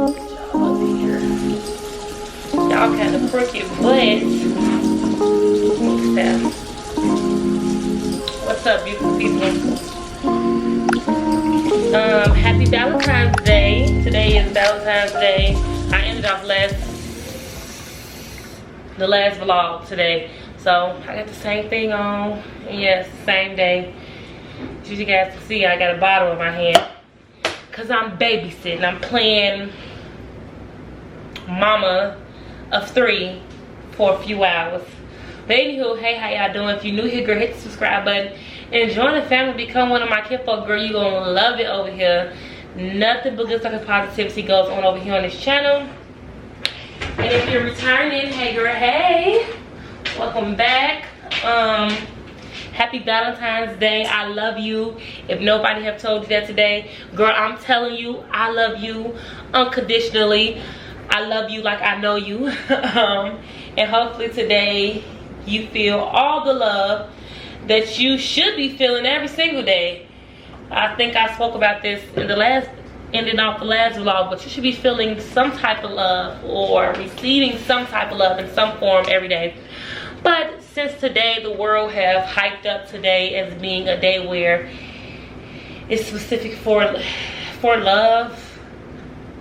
Y'all up in here. Y'all kind of crooked, but look at that. What's up, beautiful people? Happy Valentine's Day. Today is Valentine's Day. I ended off the last vlog today, so I got the same thing on. And yes, same day. As you guys can see, I got a bottle in my hand because I'm babysitting. I'm playing mama of 3 for a few hours. But anywho, hey, how y'all doing? If you're new here, girl, hit the subscribe button and join the family. Become one of my KenFolk, girl. You're gonna love it over here. Nothing but good stuff and positivity goes on over here on this channel. And if you're returning, hey girl, hey, welcome back. Happy Valentine's Day. I love you. If nobody have told you that today, girl, I'm telling you, I love you unconditionally. I love you like I know you. And hopefully today you feel all the love that you should be feeling every single day. I think I spoke about this in the ending off the last vlog, but you should be feeling some type of love or receiving some type of love in some form every day. But since today the world have hyped up today as being a day where it's specific for love,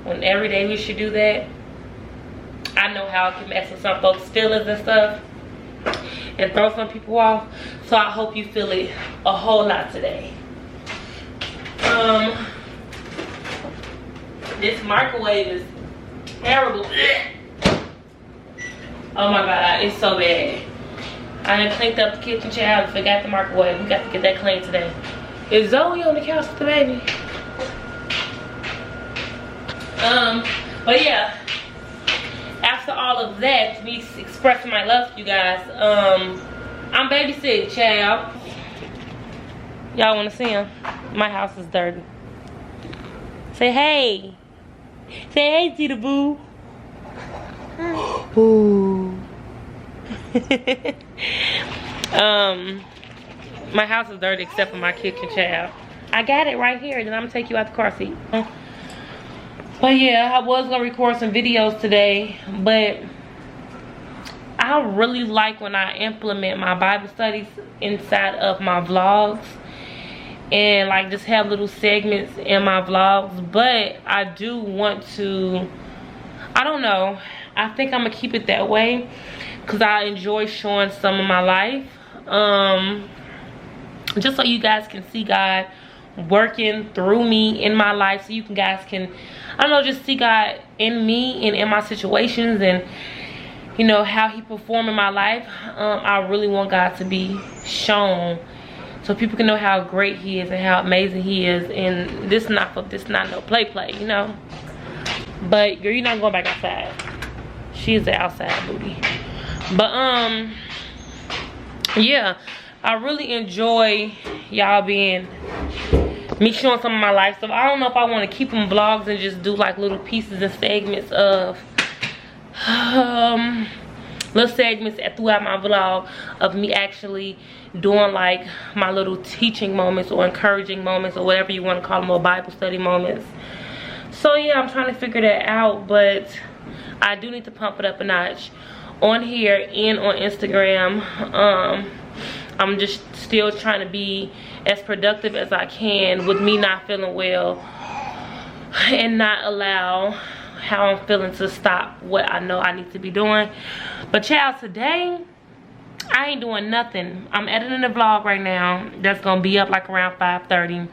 when every day we should do that, I know how it can mess with some folks' feelings and stuff and throw some people off. So I hope you feel it a whole lot today. This microwave is terrible. Oh my god, it's so bad. I done cleaned up the kitchen chair and forgot the microwave. We got to get that clean today. Is Zoe on the couch with the baby? But yeah, after all of that, me expressing my love to you guys, I'm babysitting, child. Y'all want to see him? My house is dirty. Say hey. Say hey, Tita Boo. Ooh. My house is dirty except for my kitchen, child. I got it right here. Then I'm gonna take you out the car seat. But yeah, I was gonna record some videos today, but I really like when I implement my Bible studies inside of my vlogs and like just have little segments in my vlogs. But I do want to, I don't know, I think I'm gonna keep it that way because I enjoy showing some of my life, just so you guys can see God working through me in my life, so you guys can, I don't know, just see God in me and in my situations, and you know how he perform in my life. I really want God to be shown so people can know how great he is and how amazing he is. And this not no play, you know. But girl, you're not going back outside. She's the outside booty. But yeah, I really enjoy y'all being me showing some of my life stuff. I don't know if I want to keep them vlogs and just do like little pieces and segments of little segments throughout my vlog of me actually doing like my little teaching moments or encouraging moments or whatever you want to call them, or Bible study moments. So yeah, I'm trying to figure that out, but I do need to pump it up a notch on here and on Instagram. I'm just still trying to be as productive as I can with me not feeling well and not allow how I'm feeling to stop what I know I need to be doing. But child, today I ain't doing nothing. I'm editing a vlog right now that's gonna be up like around 5:30.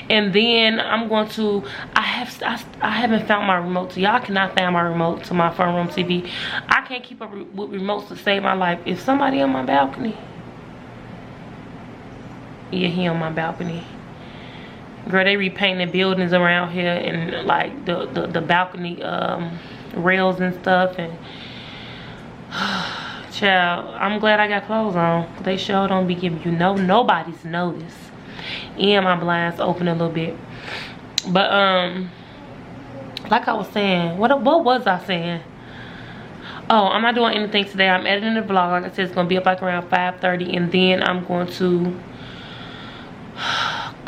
And then I'm going to, I haven't found my remote, so y'all cannot find my remote to my front room TV. I can't keep up with remotes to save my life. If somebody on my balcony, yeah, he on my balcony. Girl, they repainting buildings around here and like the balcony rails and stuff, and child, I'm glad I got clothes on. They sure don't be giving you nobody's notice. And my blinds open a little bit. But like I was saying, what was I saying? Oh, I'm not doing anything today. I'm editing the vlog. Like I said, it's gonna be up like around 5:30, and then I'm going to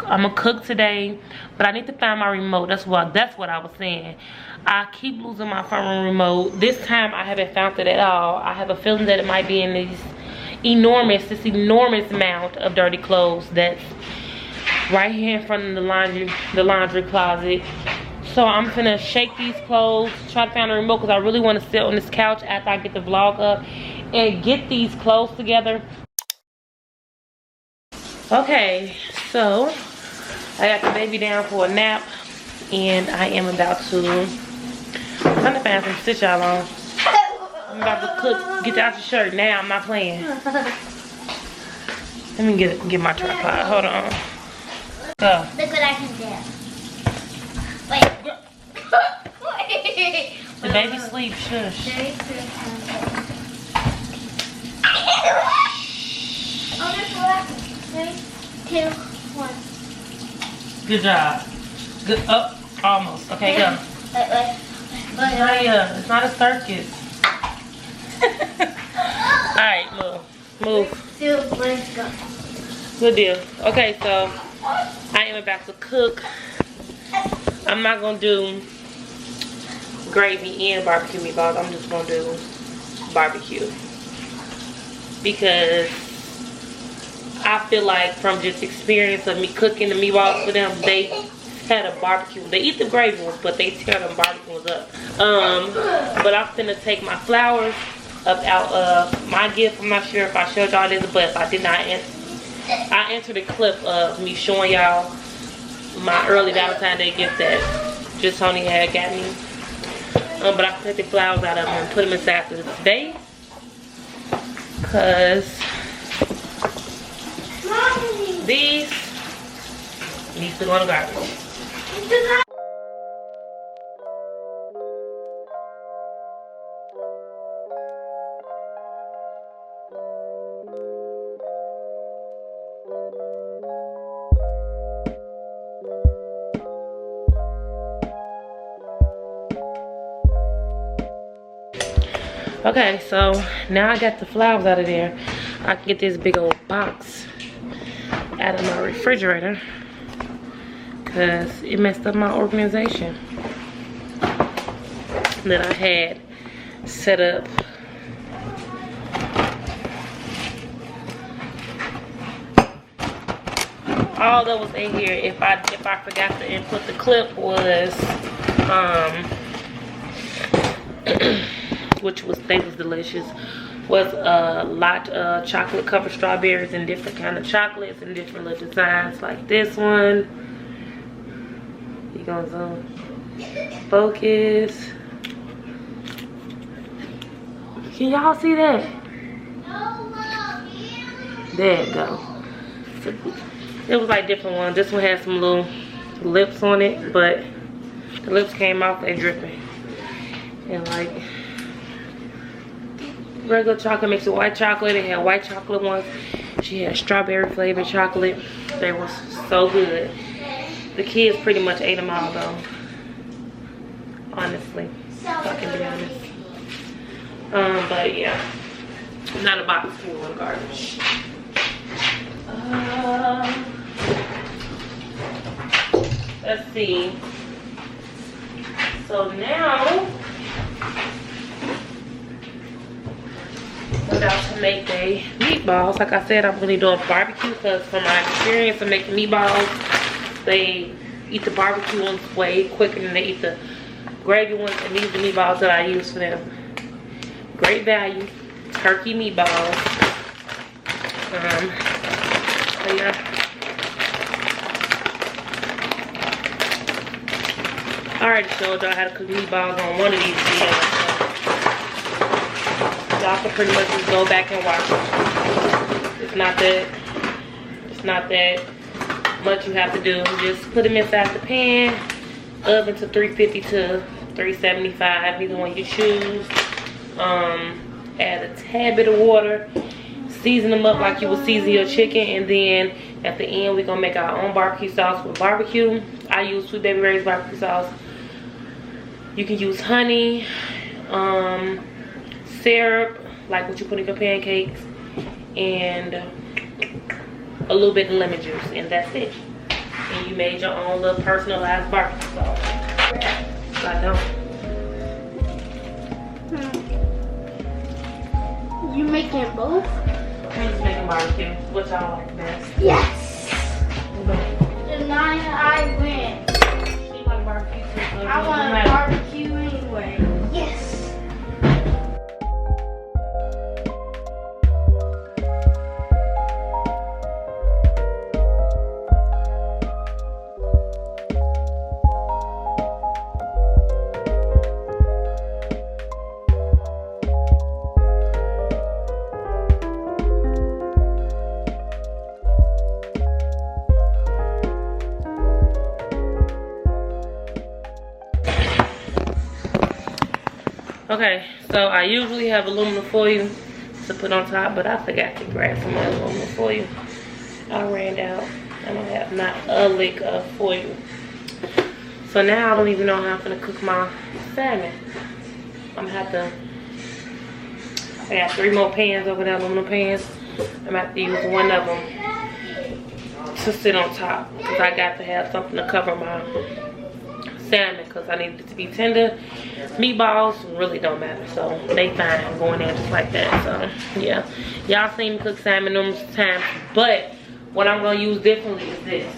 I'ma cook today, but I need to find my remote. That's what I was saying. I keep losing my phone remote. This time I haven't found it at all. I have a feeling that it might be in this enormous amount of dirty clothes that's right here in front of the laundry closet. So I'm gonna shake these clothes, try to find a remote, because I really want to sit on this couch after I get the vlog up and get these clothes together. Okay, so I got the baby down for a nap, and I am about to find some stitch out on. I'm about to cook. Get out your shirt now. I'm not playing. Let me get my tripod. Hold on. Go. Look what I can do. Wait. The baby sleep. Shush. Oh, there's 3, 2, 1. Good job. Good. Oh, almost. Okay, go. Wait. It's not a circus. Alright, move. 2, 1, go. Good deal. Okay, so I am about to cook. I'm not gonna do gravy and barbecue meatballs. I'm just gonna do barbecue, because I feel like from just experience of me cooking the meatballs for them, they had a barbecue. They eat the gravy ones, but they tear them barbecue ones up. But I'm finna take my flowers up out of my gift. I'm not sure if I showed y'all this, but if I did not, I entered a clip of me showing y'all my early Valentine's Day gift that just Tony had got me. But I took the flowers out of them and put them inside for this vase, because these need to go in the garbage. Okay, so now I got the flowers out of there. I can get this big old box out of my refrigerator, because it messed up my organization that I had set up. All that was in here, if I forgot to input the clip, was which was delicious, was a lot of chocolate covered strawberries and different kind of chocolates and different little designs, like this one. You gonna zoom focus? Can y'all see that? There it go. So it was like different ones. This one had some little lips on it, but the lips came off and dripping. And like regular chocolate mixed with white chocolate. They had white chocolate ones. She had strawberry flavored chocolate. They were so good. The kids pretty much ate them all though, honestly, if I can be honest. But yeah, not a box full of garbage. Let's see. So now I'm about to make the meatballs. Like I said, I'm really doing barbecue, because from my experience of making meatballs, they eat the barbecue ones way quicker than they eat the gravy ones. And these are the meatballs that I use for them. Great value, turkey meatballs. So yeah. I already showed y'all how to cook meatballs on one of these videos. Y'all can pretty much just go back and watch it. It's not that much you have to do. Just put them inside the pan, oven to 350 to 375, either one you choose. Add a tad bit of water, season them up like you would season your chicken, and then at the end we're gonna make our own barbecue sauce with barbecue. I use Sweet Baby Ray's barbecue sauce. You can use honey, syrup, like what you put in your pancakes, and a little bit of lemon juice, and that's it. and you made your own little personalized barbecue sauce. I don't. You making both? I'm just making barbecue. What y'all like best? Yes. Tonight I win. She like barbecue too. So I want a barbecue anyway. Yes. Okay, so I usually have aluminum foil to put on top, but I forgot to grab some more aluminum foil. I ran out and I have not a lick of foil. So now I don't even know how I'm gonna cook my salmon. I'm gonna have to, I got 3 more pans over there, aluminum pans. I'm gonna have to use one of them to sit on top because I got to have something to cover my salmon because I need it to be tender. Meatballs really don't matter, so they fine going in just like that. So yeah, y'all seen me cook salmon numerous times, but what I'm gonna use differently is this.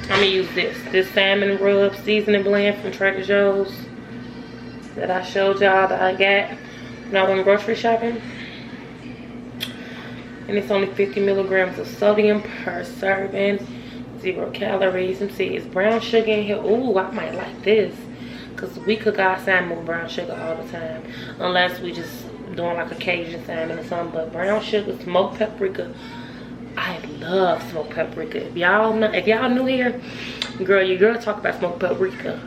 I'm gonna use this salmon rub seasoning blend from Trader Joe's that I showed y'all that I got when I went grocery shopping. And it's only 50 milligrams of sodium per serving, 0 calories. And see, it's brown sugar in here. Ooh, I might like this because we cook our salmon with brown sugar all the time, unless we just doing like a Cajun salmon or something. But brown sugar, smoked paprika. I love smoked paprika. If y'all know, if y'all new here, girl, your girl talk about smoked paprika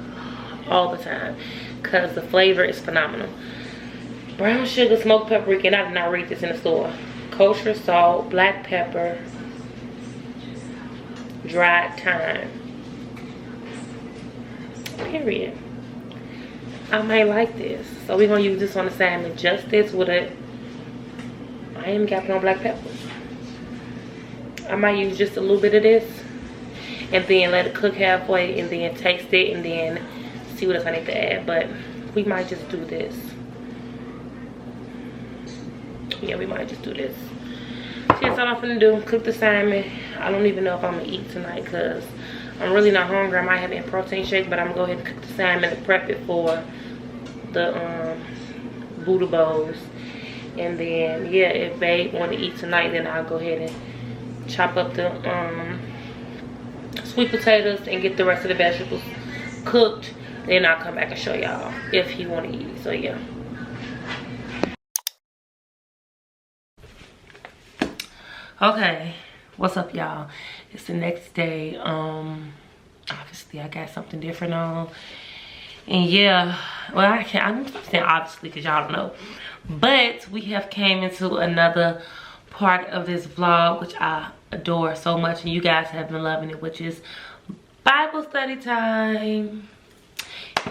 all the time because the flavor is phenomenal. Brown sugar, smoked paprika, and I did not read this in the store. Kosher salt, black pepper, dried thyme. Period. I might like this. So we're gonna use this on the salmon. Just this with it. I ain't got no black pepper. I might use just a little bit of this and then let it cook halfway and then taste it and then see what else I need to add. But we might just do this. Yeah, we might just do this. So that's all I'm gonna do. Cook the salmon. I don't even know if I'm gonna eat tonight because I'm really not hungry. I might have a protein shake, but I'm gonna go ahead and cook the salmon and prep it for the Buddha bowls. And then yeah, if babe want to eat tonight, then I'll go ahead and chop up the sweet potatoes and get the rest of the vegetables cooked. Then I'll come back and show y'all if he want to eat. So yeah. Okay, what's up y'all? It's the next day. Obviously I got something different on. And yeah, well I'm saying obviously because y'all don't know. But we have came into another part of this vlog which I adore so much and you guys have been loving it, which is Bible study time.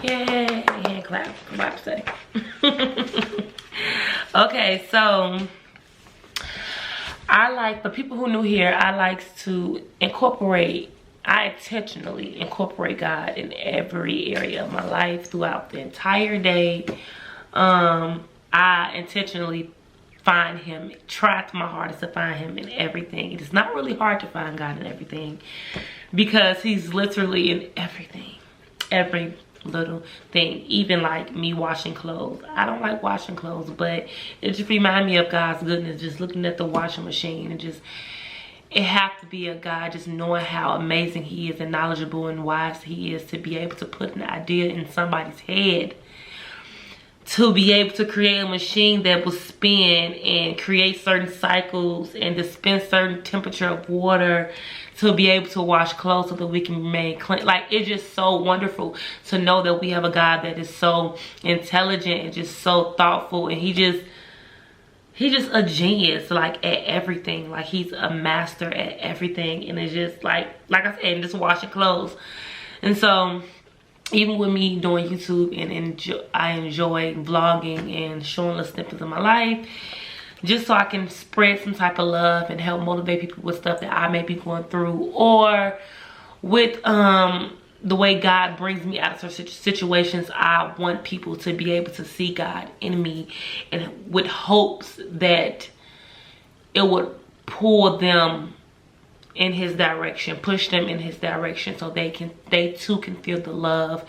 Yay, hand clap for Bible study. Okay, so I like, for people who new here, I intentionally incorporate God in every area of my life throughout the entire day. I intentionally find him, try to my hardest to find him in everything. It is not really hard to find God in everything because he's literally in everything. Every little thing, even like me washing clothes. I don't like washing clothes, but it just reminds me of God's goodness, just looking at the washing machine and just, it have to be a God, just knowing how amazing he is and knowledgeable and wise he is to be able to put an idea in somebody's head, to be able to create a machine that will spin and create certain cycles and dispense certain temperature of water to be able to wash clothes so that we can remain clean. Like, it's just so wonderful to know that we have a God that is so intelligent and just so thoughtful, and he's just a genius, like, at everything. Like, he's a master at everything, and it's just like I said, just washing clothes. And so even with me doing YouTube and I enjoy vlogging and showing little snippets of my life, just so I can spread some type of love and help motivate people with stuff that I may be going through, or with the way God brings me out of certain situations. I want people to be able to see God in me, and with hopes that it would pull them in his direction, push them in his direction, so they too can feel the love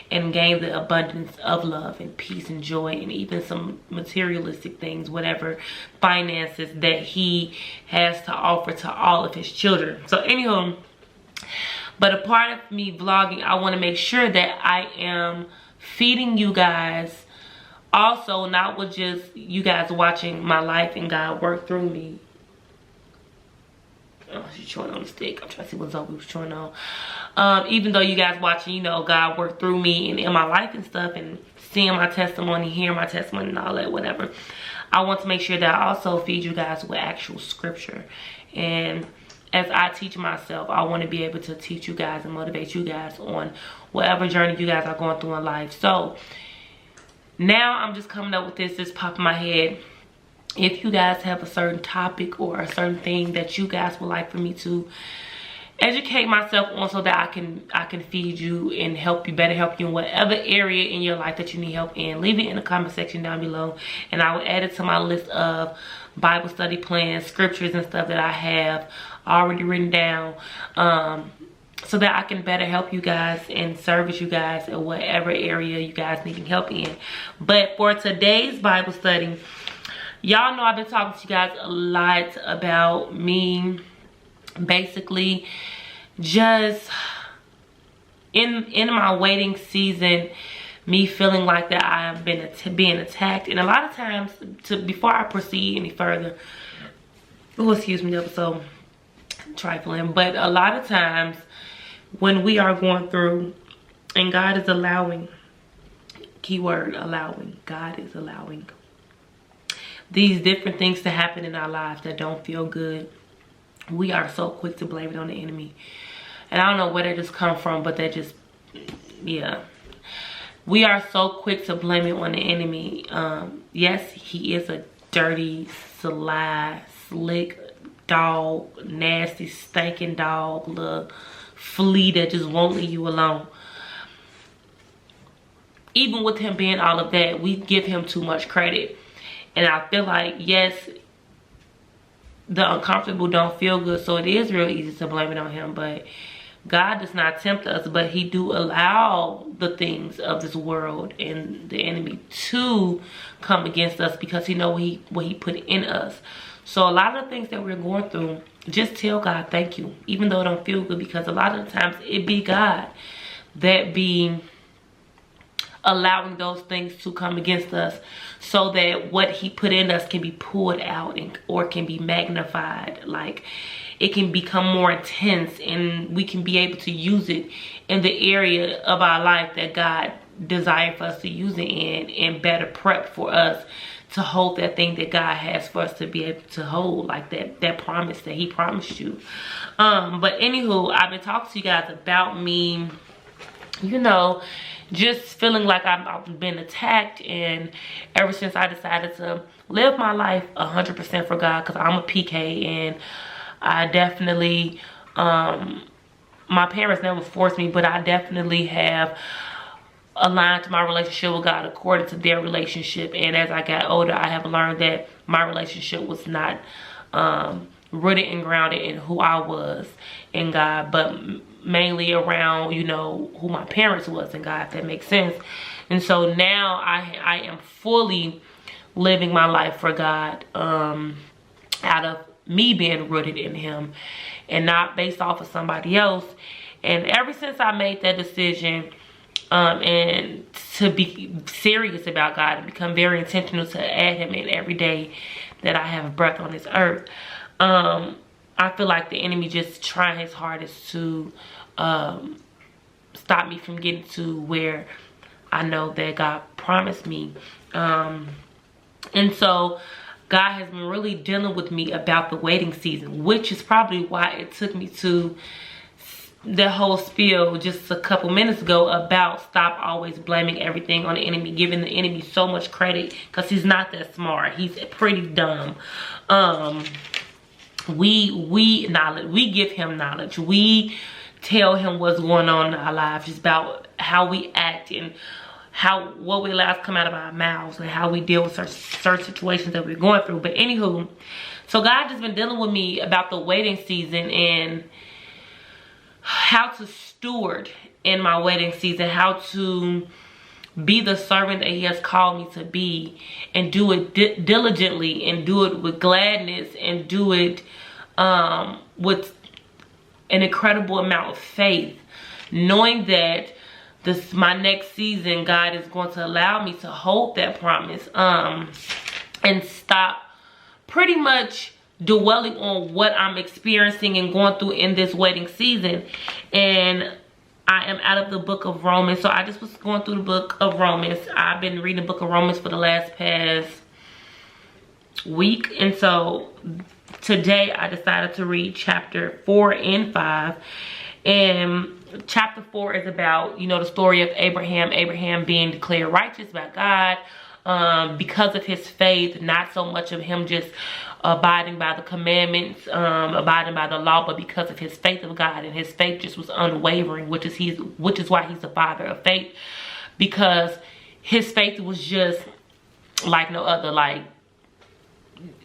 and gain the abundance of love and peace and joy, and even some materialistic things, whatever finances that he has to offer to all of his children. So anyhow, but a part of me vlogging, I want to make sure that I am feeding you guys also, not with just you guys watching my life and God work through me. Oh, she's chewing on the stick. I'm trying to see what Zoe was chewing on. Even though you guys watching, you know, God worked through me and in my life and stuff, and seeing my testimony, hearing my testimony and all that, whatever. I want to make sure that I also feed you guys with actual scripture. And as I teach myself, I want to be able to teach you guys and motivate you guys on whatever journey you guys are going through in life. So now I'm just coming up with this popped in my head. If you guys have a certain topic or a certain thing that you guys would like for me to educate myself on, so that I can feed you and help you, better help you in whatever area in your life that you need help in, leave it in the comment section down below, and I will add it to my list of Bible study plans, scriptures and stuff that I have already written down, so that I can better help you guys and service you guys in whatever area you guys need help in. But for today's Bible study, y'all know I've been talking to you guys a lot about me basically just in my waiting season, me feeling like that I have been being attacked. And a lot of times, before I proceed any further, oh, excuse me, that was so trifling, but a lot of times when we are going through and God is allowing, keyword allowing, God is allowing these different things to happen in our lives that don't feel good, we are so quick to blame it on the enemy. And I don't know where that just come from, but that just, yeah, we are so quick to blame it on the enemy. Yes, he is a dirty, sly, slick dog, nasty, stinking dog, little flea that just won't leave you alone. Even with him being all of that, we give him too much credit. And I feel like, yes, the uncomfortable don't feel good, so it is real easy to blame it on him. But God does not tempt us, but he do allow the things of this world and the enemy to come against us, because he know what he put in us. So a lot of the things that we're going through, just tell God thank you, even though it don't feel good, because a lot of the times it be God that be allowing those things to come against us, so that what he put in us can be pulled out or can be magnified. Like, it can become more intense, and we can be able to use it in the area of our life that God desired for us to use it in, and better prep for us to hold that thing that God has for us to be able to hold, like that promise that he promised you. But anywho, I've been talking to you guys about me, you know, just feeling like I've been attacked. And ever since I decided to live my life 100% for God, because I'm a PK, and I definitely, my parents never forced me, but I definitely have aligned to my relationship with God according to their relationship. And as I got older, I have learned that my relationship was not rooted and grounded in who I was in God, but mainly around, you know, who my parents was in God, if that makes sense. And so now I am fully living my life for God, out of me being rooted in him and not based off of somebody else. And ever since I made that decision, and to be serious about God and become very intentional to add him in every day that I have breath on this earth, I feel like the enemy just trying his hardest to stop me from getting to where I know that God promised me. And so God has been really dealing with me about the waiting season, which is probably why it took me to the whole spiel just a couple minutes ago about stop always blaming everything on the enemy, giving the enemy so much credit, because he's not that smart. He's pretty dumb. We give him knowledge. We tell him what's going on in our lives. It's about how we act and what we allow to come out of our mouths and how we deal with certain situations that we're going through. But anywho, so God has been dealing with me about the waiting season and how to steward in my waiting season, how to be the servant that he has called me to be, and do it diligently, and do it with gladness, and do it with an incredible amount of faith, knowing that my next season, God is going to allow me to hold that promise, and stop pretty much dwelling on what I'm experiencing and going through in this waiting season. And I am out of the book of Romans. So I just was going through the book of Romans. I've been reading the book of Romans for the past week. And so today I decided to read chapter 4 and 5. And chapter 4 is about, you know, the story of Abraham being declared righteous by God because of his faith, not so much of him just abiding by the commandments, abiding by the law, but because of his faith of God. And his faith just was unwavering, which is why he's the father of faith, because his faith was just like no other. Like,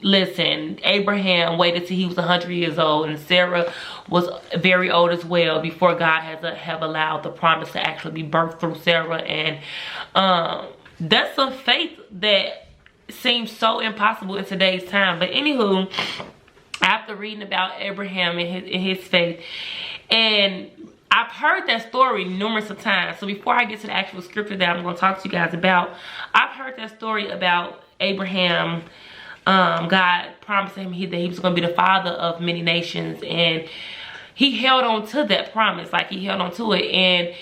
listen, Abraham waited till he was 100 years old, and Sarah was very old as well before God have allowed the promise to actually be birthed through Sarah. And that's some faith that seems so impossible in today's time. But anywho, after reading about Abraham and his faith, and I've heard that story numerous of times. So before I get to the actual scripture that I'm going to talk to you guys about, I've heard that story about Abraham. God promised him that he was going to be the father of many nations, and he held on to that promise. Like, he held on to it. And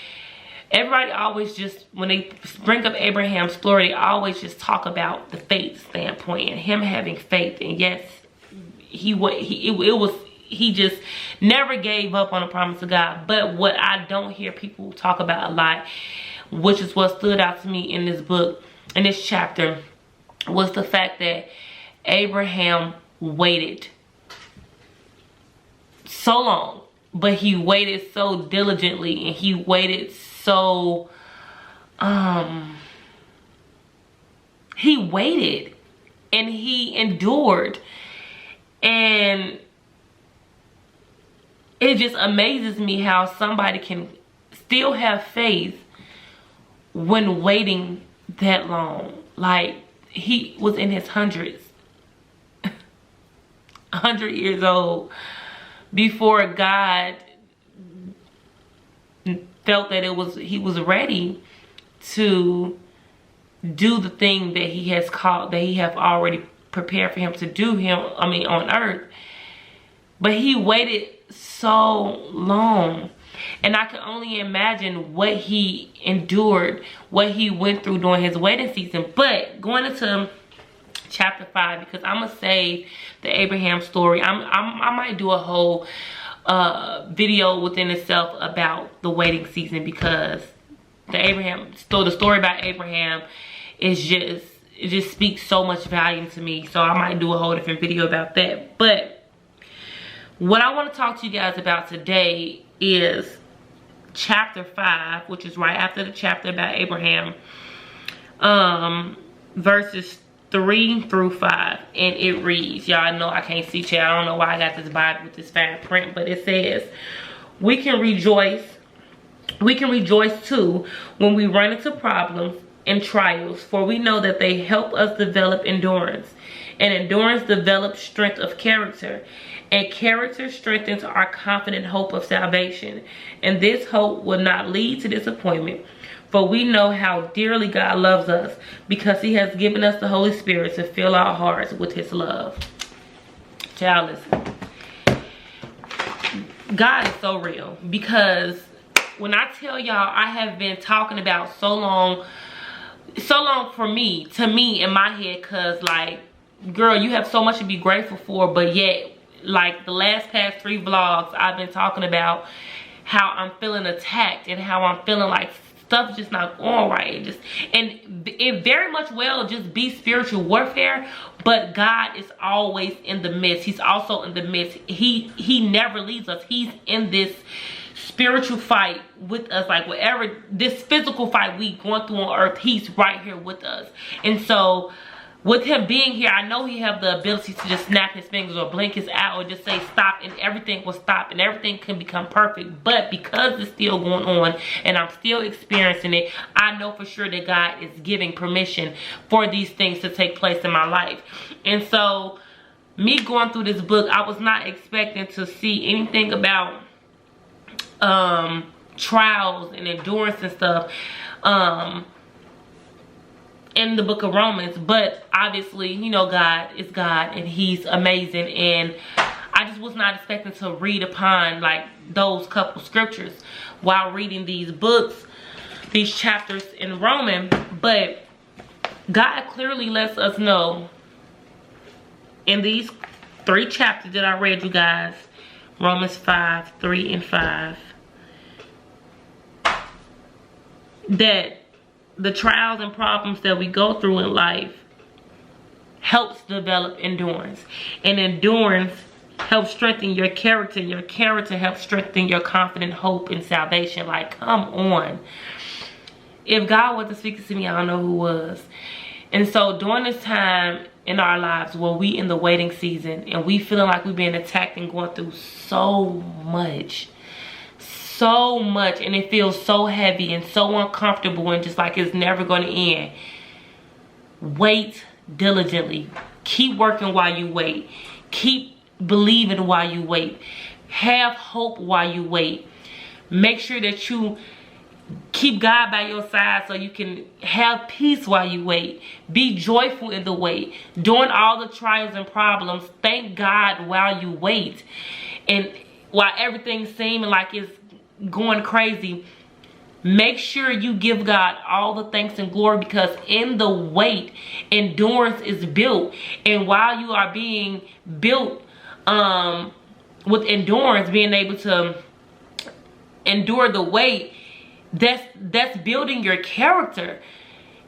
everybody always just, when they bring up Abraham's story, they always just talk about the faith standpoint and him having faith. And yes, he just never gave up on the promise of God. But what I don't hear people talk about a lot, which is what stood out to me in this book, in this chapter, was the fact that Abraham waited so long, but he waited so diligently, and he waited so he waited and he endured. And it just amazes me how somebody can still have faith when waiting that long. Like, he was in his hundreds, 100 years old, before God felt that he was ready to do the thing that he has already prepared for him to do on earth. But he waited so long, and I can only imagine what he endured, what he went through during his waiting season. But going into chapter 5, because I'm gonna save the Abraham story. I might do a whole video within itself about the waiting season, because the story about Abraham is just, it just speaks so much value to me. So I might do a whole different video about that. But what I want to talk to you guys about today is chapter 5, which is right after the chapter about Abraham, verses 3 through 5. And it reads, y'all know I can't see chat. I don't know why I got this Bible with this fine print, but it says, we can rejoice too when we run into problems and trials, for we know that they help us develop endurance, and endurance develops strength of character, and character strengthens our confident hope of salvation. And this hope will not lead to disappointment, for we know how dearly God loves us, because he has given us the Holy Spirit to fill our hearts with his love. Child, listen. God is so real, because when I tell y'all, I have been talking about so long for me, in my head, because like, girl, you have so much to be grateful for, but yet, like, the past 3 vlogs, I've been talking about how I'm feeling attacked and how I'm feeling like stuff's just not going right. And it very much will just be spiritual warfare, but God is always in the midst. He's also in the midst. He never leaves us. He's in this spiritual fight with us. Like whatever this physical fight we going through on earth, he's right here with us. And so with him being here, I know he have the ability to just snap his fingers or blink his eye or just say stop, and everything will stop and everything can become perfect. But because it's still going on and I'm still experiencing it, I know for sure that God is giving permission for these things to take place in my life. And so me going through this book, I was not expecting to see anything about trials and endurance and stuff in the book of Romans, but obviously, you know, God is God and he's amazing, and I just was not expecting to read upon like those couple scriptures while reading these books, these chapters in Romans. But God clearly lets us know in these 3 chapters that I read you guys, Romans 5, 3 and 5, that the trials and problems that we go through in life helps develop endurance. And endurance helps strengthen your character. Your character helps strengthen your confident hope in salvation. Like, come on. If God wasn't speaking to me, I don't know who was. And so during this time in our lives where we in the waiting season and we feeling like we're being attacked and going through so much, and it feels so heavy and so uncomfortable and just like it's never going to end, wait diligently. Keep working while you wait. Keep believing while you wait. Have hope while you wait. Make sure that you keep God by your side so you can have peace while you wait. Be joyful in the wait. During all the trials and problems, thank God while you wait. And while everything's seeming like it's going crazy, make sure you give God all the thanks and glory, because in the wait, endurance is built. And while you are being built with endurance, being able to endure the wait, that's building your character.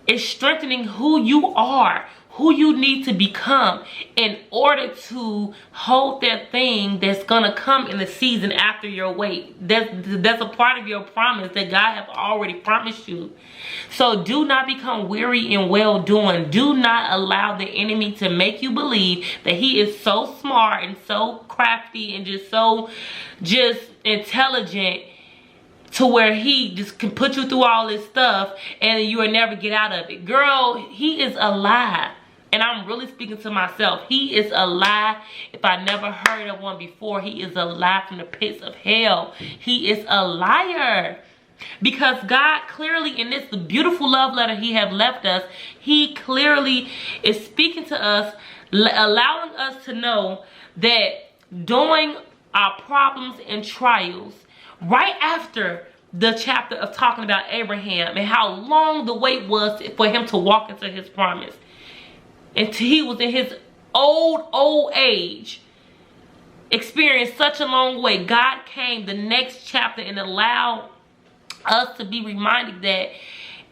It's strengthening who you are, who you need to become in order to hold that thing that's gonna come in the season after your wait. That's a part of your promise that God have already promised you. So do not become weary in well-doing. Do not allow the enemy to make you believe that he is so smart and so crafty and just intelligent to where he just can put you through all this stuff and you will never get out of it. Girl, he is a lie. And I'm really speaking to myself. He is a lie. If I never heard of one before, he is a lie from the pits of hell. He is a liar. Because God clearly, in this beautiful love letter he have left us, he clearly is speaking to us, allowing us to know that during our problems and trials, right after the chapter of talking about Abraham and how long the wait was for him to walk into his promise, until he was in his old age, experienced such a long way, God came the next chapter and allowed us to be reminded that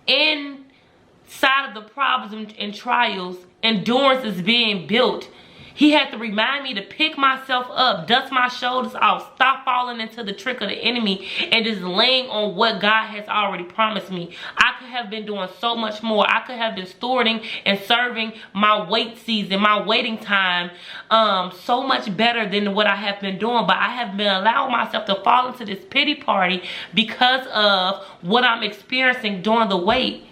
inside of the problems and trials, endurance is being built. He had to remind me to pick myself up, dust my shoulders off, stop falling into the trick of the enemy, and just laying on what God has already promised me. I could have been doing so much more. I could have been stewarding and serving my wait season, my waiting time, so much better than what I have been doing. But I have been allowing myself to fall into this pity party because of what I'm experiencing during the wait.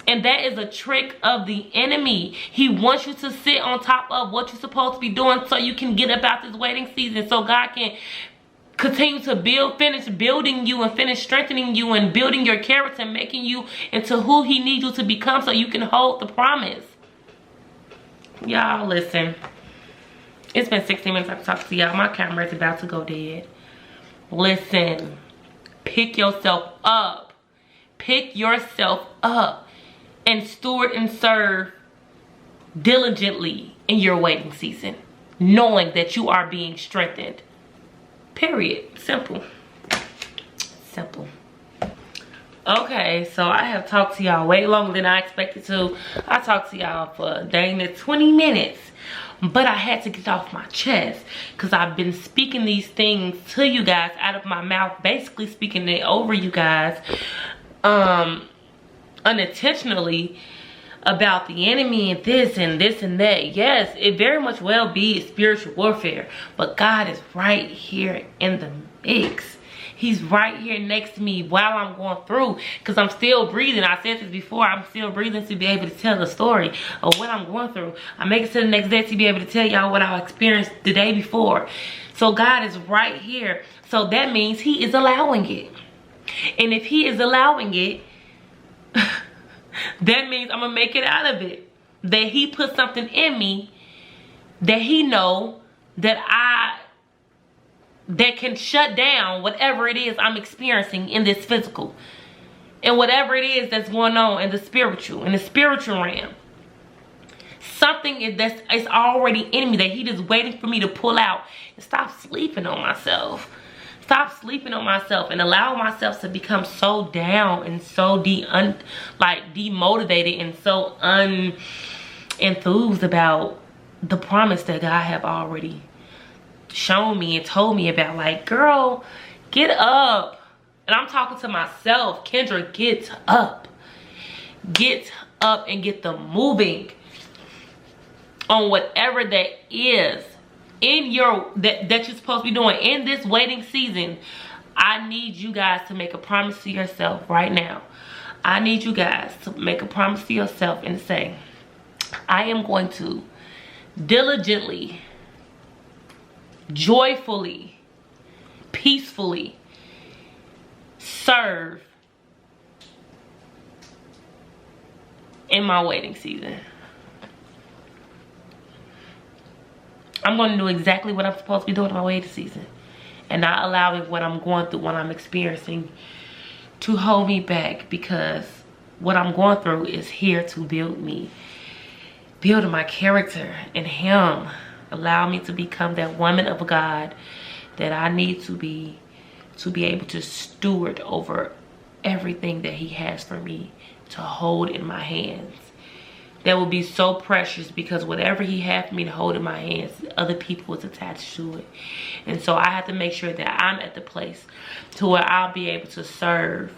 And that is a trick of the enemy. He wants you to sit on top of what you're supposed to be doing so you can get up out this waiting season, so God can continue to finish building you and finish strengthening you and building your character and making you into who he needs you to become so you can hold the promise. Y'all, listen. It's been 16 minutes I've talked to y'all. My camera is about to go dead. Listen. Pick yourself up. Pick yourself up. And steward and serve diligently in your waiting season, knowing that you are being strengthened. Period. Simple. Okay, so I have talked to y'all way longer than I expected to. I talked to y'all for dang near 20 minutes. But I had to get it off my chest because I've been speaking these things to you guys out of my mouth, basically speaking it over you guys unintentionally about the enemy and this and this and that. Yes, it very much well be spiritual warfare, but God is right here in the mix. He's right here next to me while I'm going through, because I'm still breathing. I said this before, I'm still breathing to be able to tell the story of what I'm going through. I make it to the next day to be able to tell y'all what I experienced the day before. So God is right here. So that means he is allowing it. And if he is allowing it, that means I'm gonna make it out of it. That he put something in me that he know that that can shut down whatever it is I'm experiencing in this physical. And whatever it is that's going on in the spiritual realm. Something it's already in me that he just waiting for me to pull out and stop sleeping on myself. Stop sleeping on myself and allow myself to become so down and so demotivated and so unenthused about the promise that God have already shown me and told me about. Like, girl, get up. And I'm talking to myself. Kendra, get up. Get up and get the moving on whatever that is in your that you're supposed to be doing in this waiting season. I need you guys to make a promise to yourself right now. I need you guys to make a promise to yourself and say, I am going to diligently, joyfully, peacefully serve in my waiting season. I'm going to do exactly what I'm supposed to be doing in my waiting season, and not allowing what I'm going through, what I'm experiencing, to hold me back, because what I'm going through is here to build me, build my character in him. Allow me to become that woman of God that I need to be able to steward over everything that he has for me to hold in my hands. That will be so precious, because whatever he had for me to hold in my hands, other people was attached to it. And so I have to make sure that I'm at the place to where I'll be able to serve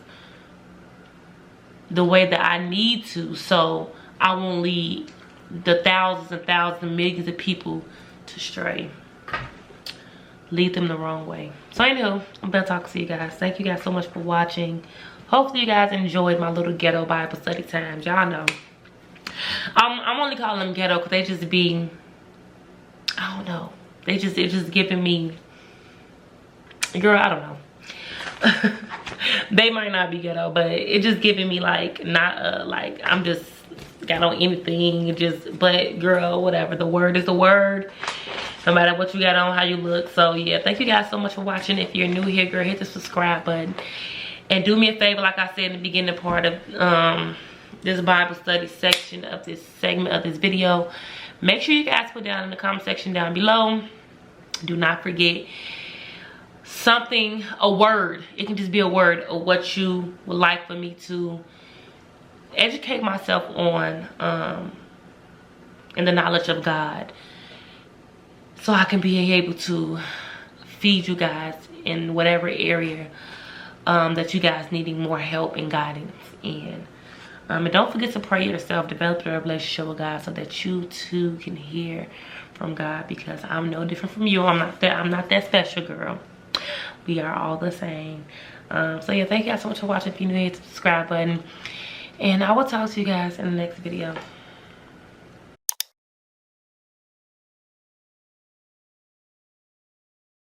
the way that I need to, so I won't lead the thousands and thousands and millions of people to stray. Lead them the wrong way. So anywho, I'm gonna talk to you guys. Thank you guys so much for watching. Hopefully you guys enjoyed my little ghetto Bible study times. Y'all know I'm only calling them ghetto because they just be, I don't know, it's just giving me, girl, I don't know. They might not be ghetto, but it just giving me like, not like I'm just got on anything, just, but girl, whatever, the word is the word, no matter what you got on, how you look. So yeah, thank you guys so much for watching. If you're new here, girl, hit the subscribe button, and do me a favor, like I said in the beginning part of this Bible study section of this segment of this video, make sure you guys put down in the comment section down below, do not forget something, a word. It can just be a word of what you would like for me to educate myself on in the knowledge of God, so I can be able to feed you guys in whatever area that you guys needing more help and guidance in. And don't forget to pray yourself, develop your relationship with God, so that you too can hear from God, because I'm no different from you. I'm not that special, girl. We are all the same. So yeah, thank you guys so much for watching. If you're new, hit the subscribe button, and I will talk to you guys in the next video.